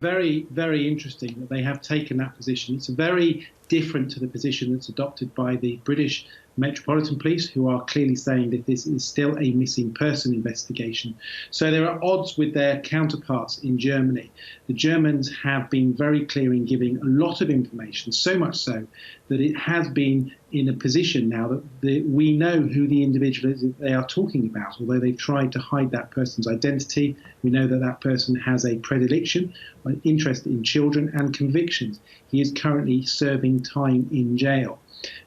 Very, very interesting that they have taken that position. It's very different to the position that's adopted by the British Metropolitan Police, who are clearly saying that this is still a missing person investigation. So there are odds with their counterparts in Germany. The Germans have been very clear in giving a lot of information, so much so that it has been in a position now that we know who the individual is that they are talking about, although they've tried to hide that person's identity. We know that that person has a predilection, an interest in children, and convictions. He is currently serving time in jail.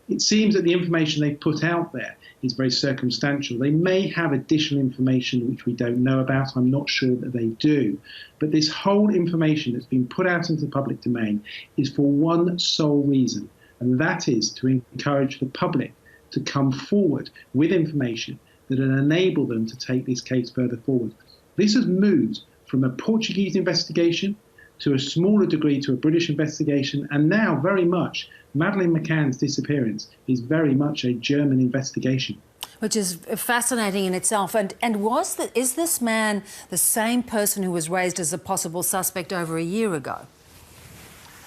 It seems that the information they put out there is very circumstantial. They may have additional information which we don't know about. I'm not sure that they do. But this whole information that's been put out into the public domain is for one sole reason, and that is to encourage the public to come forward with information that will enable them to take this case further forward. This has moved from a Portuguese investigation to a smaller degree to a British investigation, and now very much Madeleine McCann's disappearance is very much a German investigation. Which is fascinating in itself. And is this man the same person who was raised as a possible suspect over a year ago?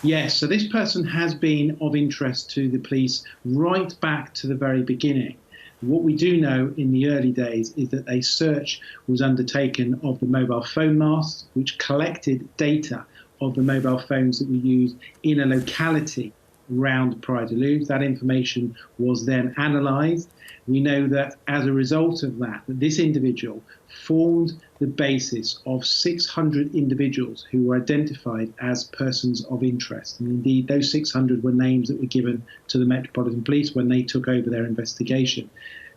Yes, so this person has been of interest to the police right back to the very beginning. What we do know in the early days is that a search was undertaken of the mobile phone masts, which collected data of the mobile phones that were used in a locality around Praia da Luz. That information was then analysed. We know that as a result of that this individual formed the basis of 600 individuals who were identified as persons of interest. And indeed, those 600 were names that were given to the Metropolitan Police when they took over their investigation.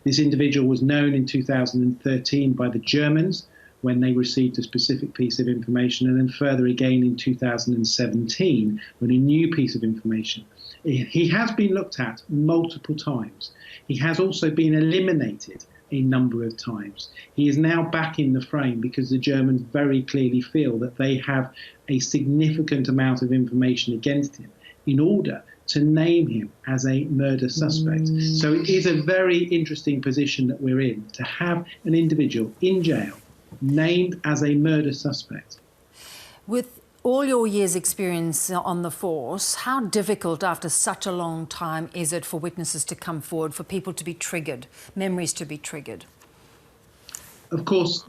This individual was known in 2013 by the Germans when they received a specific piece of information, and then further again in 2017 when a new piece of information. He has been looked at multiple times. He has also been eliminated a number of times. He is now back in the frame because the Germans very clearly feel that they have a significant amount of information against him in order to name him as a murder suspect. So it is a very interesting position that we're in, to have an individual in jail named as a murder suspect. With all your years' experience on the force, how difficult after such a long time is it for witnesses to come forward, for people to be triggered, memories to be triggered? Of course,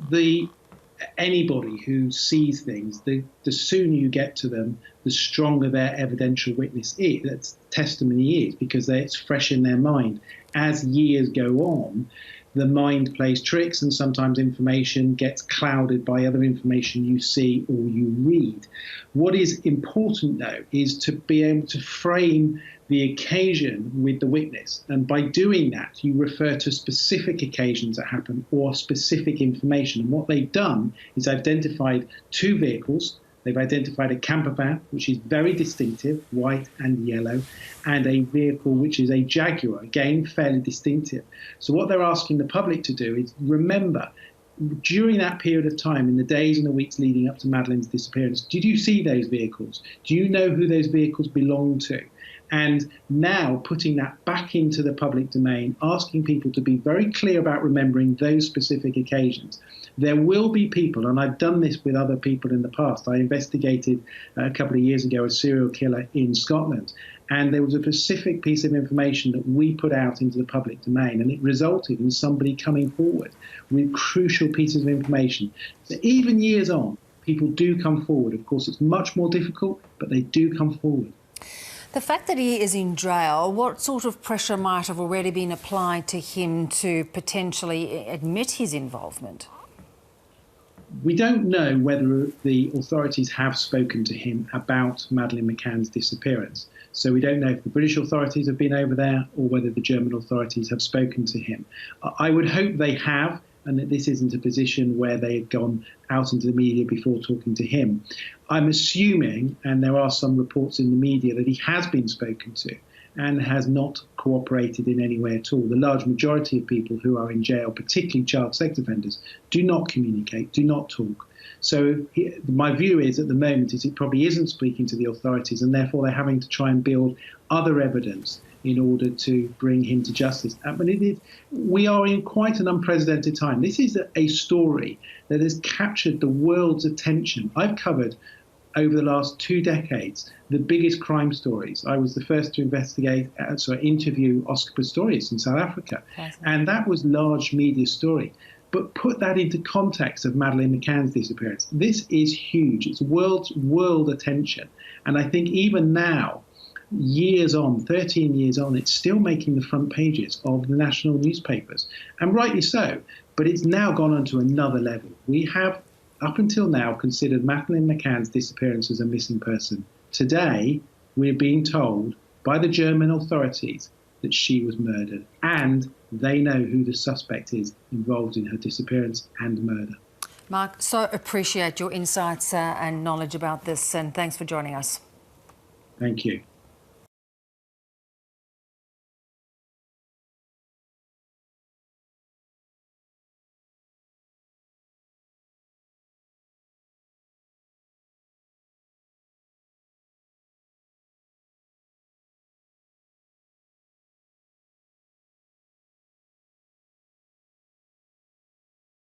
anybody who sees things, the sooner you get to them, the stronger their evidential witness is, that's testimony is, because it's fresh in their mind. As years go on, the mind plays tricks, and sometimes information gets clouded by other information you see or you read. What is important, though, is to be able to frame the occasion with the witness. And by doing that, you refer to specific occasions that happen or specific information. And what they've done is identified two vehicles. They've identified a camper van, which is very distinctive, white and yellow, and a vehicle which is a Jaguar, again, fairly distinctive. So what they're asking the public to do is remember, during that period of time, in the days and the weeks leading up to Madeleine's disappearance, did you see those vehicles? Do you know who those vehicles belong to? And now putting that back into the public domain, asking people to be very clear about remembering those specific occasions. There will be people, and I've done this with other people in the past. I investigated a couple of years ago a serial killer in Scotland, and there was a specific piece of information that we put out into the public domain, and it resulted in somebody coming forward with crucial pieces of information. So even years on, people do come forward. Of course, it's much more difficult, but they do come forward. The fact that he is in jail, what sort of pressure might have already been applied to him to potentially admit his involvement? We don't know whether the authorities have spoken to him about Madeleine McCann's disappearance. So we don't know if the British authorities have been over there or whether the German authorities have spoken to him. I would hope they have, and that this isn't a position where they had gone out into the media before talking to him. I'm assuming, and there are some reports in the media, that he has been spoken to and has not cooperated in any way at all. The large majority of people who are in jail, particularly child sex offenders, do not communicate, do not talk. So my view is at the moment is it probably isn't speaking to the authorities, and therefore they're having to try and build other evidence in order to bring him to justice. But we are in quite an unprecedented time. This is a story that has captured the world's attention. I've covered over the last 2 decades, the biggest crime stories. I was the first to interview Oscar Pistorius in South Africa. And that was large media story. But put that into context of Madeleine McCann's disappearance. This is huge. It's world attention. And I think even now, years on, 13 years on, it's still making the front pages of the national newspapers. And rightly so. But it's now gone on to another level. We have, up until now, considered Madeleine McCann's disappearance as a missing person. Today, we're being told by the German authorities that she was murdered, and they know who the suspect is involved in her disappearance and murder. Mark, so appreciate your insights and knowledge about this, and thanks for joining us. Thank you.